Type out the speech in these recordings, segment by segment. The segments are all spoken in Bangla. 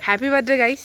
Happy birthday guys.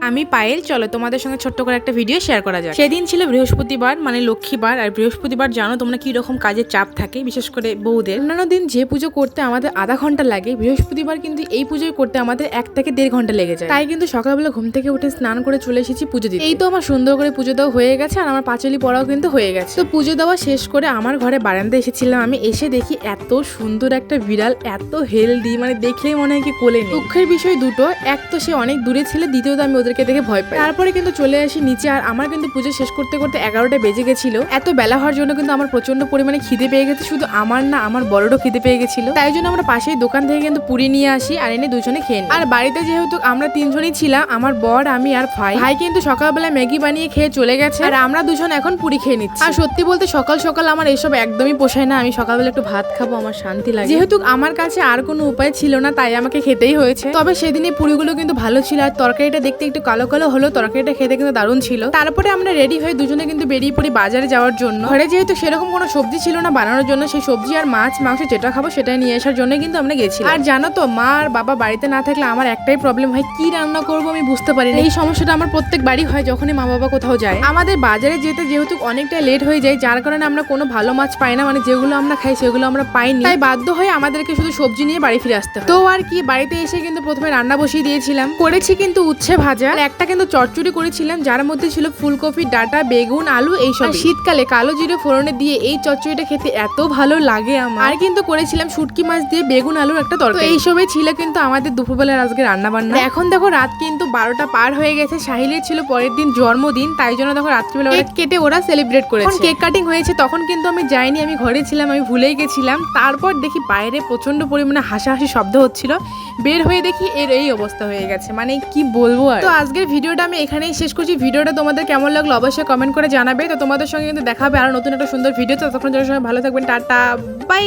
আমি পায়েল, চলো তোমাদের সঙ্গে ছোট্ট করে একটা ভিডিও শেয়ার করা যায়। সেদিন ছিল বৃহস্পতিবার, মানে লক্ষ্মীবার। আর বৃহস্পতিবার জানো তোমরা কি রকম কাজের চাপ থাকে, বিশেষ করে বউদের। অন্যান্য দিন যে পুজো করতে আমাদের আধা ঘন্টা লাগে, বৃহস্পতিবার কিন্তু এই পুজো করতে আমাদের 1 থেকে 1.5 ঘন্টা লেগে যায়। তাই কিন্তু সকালবেলা ঘুম থেকে উঠে স্নান করে চলে এসেছি পুজো দিতে। এই তো আমার সুন্দর করে পুজো দেওয়া হয়ে গেছে, আর আমার পাঁচালি পড়াও কিন্তু হয়ে গেছে। তো পুজো দেওয়া শেষ করে আমার ঘরে বারান্দায় এসেছিলাম। আমি এসে দেখি এত সুন্দর একটা বিড়াল, এত হেলদি, মানে দেখলেই মনে হয় কি কোলে নেই। দুঃখের বিষয় দুটো, এক তো সে অনেক দূরে ছিল, দ্বিতীয়ত আমি ওদেরকে দেখে ভয় পাই। তারপরে কিন্তু চলে আসি নিচে, আর আমার কিন্তু পুজো শেষ করতে করতে 11টা বেজে গেছিল। এত বেলা হওয়ার জন্য কিন্তু আমার প্রচন্ড পরিমাণে খিদে পেয়ে গেছে, শুধু আমার না, আমার বড়রও খিদে পেয়ে গেছিল। তাই জন্য আমরা পাশেই দোকান থেকে কিন্তু পুরি নিয়ে আসি, আর এনে দুজনে খেয়ে নিই। আর বাড়িতে যেহেতু আমরা 3 জনই ছিলাম, আমার বর, আমি আর ভাই কিন্তু সকালবেলা ম্যাগি বানিয়ে খেয়ে চলে গেছে, আর আমরা দুজন এখন পুরি খেয়ে নিচ্ছি। আর সত্যি বলতে সকাল সকাল আমার এসব একদমই পোষায় না। আমি সকালবেলা একটু ভাত খাবো, আমার শান্তি লাগে। যেহেতু আমার কাছে আর কোনো উপায় ছিল না, তাই আমাকে খেতেই হয়েছে। তবে সেদিনে পুরিগুলো কিন্তু ভালো ছিল, আর তরকারিটা দেখতে একটু কালো কালো হলো, তরকারিটা খেতে কিন্তু দারুণ ছিল। তারপরে আমরা রেডি হয়ে দুজনে কিন্তু বেরিয়ে পড়ি বাজারে যাওয়ার জন্য। ঘরে যেহেতু সেরকম কোনো সবজি ছিল না বানানোর জন্য, সেই সবজি আর মাছ মাংস যেটা খাবো সেটাই নিয়ে আসার জন্য কিন্তু আমরা গেছিলাম। আর জানো তো, মা আর বাবা বাড়িতে না থাকলে আমার একটাই প্রবলেম হয়, কি রান্না করবো আমি বুঝতে পারি না। এই সমস্যাটা আমার প্রত্যেক বাড়ি হয় যখনই মা বাবা কোথাও যায়। আমাদের বাজারে যেতে যেহেতু অনেকটা লেট হয়ে যায়, যার কারণে আমরা কোনো ভালো মাছ পাই না, মানে যেগুলো আমরা খাই সেগুলো আমরা পাইনি। তাই বাধ্য হয়ে আমাদেরকে শুধু সবজি নিয়ে বাড়ি ফিরে আসতে হয়। তো আর কি, বাড়িতে এসে কিন্তু প্রথমে রান্না বসিয়ে দিয়েছিলাম। করেছি কিন্তু উচ্ছে ভাজা, আর একটা কিন্তু চচ্চড়ি করেছিলাম, যার মধ্যে ছিল ফুলকপি, ডাঁটা, বেগুন, আলু এইসব। শীতকালে কালো জিরে ফোড়নে দিয়ে এই চচ্চড়িটা খেতে এত ভালো লাগে আমার। আর কিন্তু করেছিলাম শুটকি মাছ দিয়ে বেগুন আলুর একটা তরকারি। এইসবই ছিল কিন্তু আমাদের দুপুরবেলার আজকে রান্না বান্না। এখন দেখো রাত কিন্তু 12টা পার হয়ে গেছে। সাহিলের ছিল পরের দিন জন্মদিন, তাই জন্য দেখো রাত্রিবেলা কেক কেটে ওরা সেলিব্রেট করেছে। কেক কাটিং হয়েছে, তখন কিন্তু আমি যাইনি, আমি ঘরে ছিলাম, আমি ভুলেই গেছিলাম। তারপর দেখি বাইরে প্রচন্ড পরিমাণে হাসাহাসি শব্দ হচ্ছিল, বের হয়ে দেখি এর এই অবস্থা হয়ে গেছে, মানে কি বলবো। আর তো আজকের ভিডিওটা আমি এখানেই শেষ করছি। ভিডিওটা তোমাদের কেমন লাগলো অবশ্যই কমেন্ট করে জানাবে। তো তোমাদের সঙ্গে কিন্তু দেখা হবে আরো নতুন একটা সুন্দর ভিডিও। তো তখন সবাই ভালো থাকবেন, টাটা, বাই।